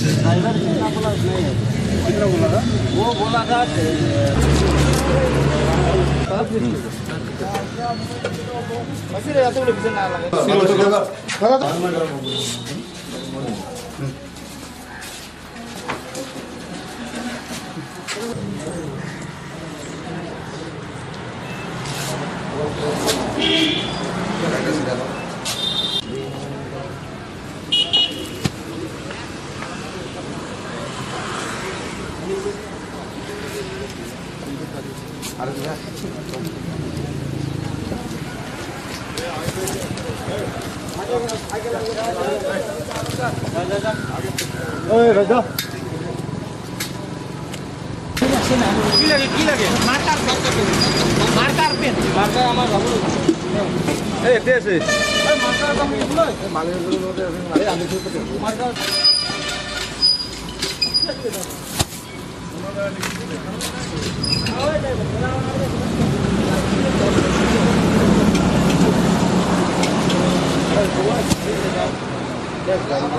driver कितना बोला नहीं है, कितना बोला था वो बोला था राजा কি লাগে মার্কার পেন মার্কার আমার বাবু এই এতে আছে এই মার্কার দাম এগুলো মালের মধ্যে আছে আমি তো মার্কার सारे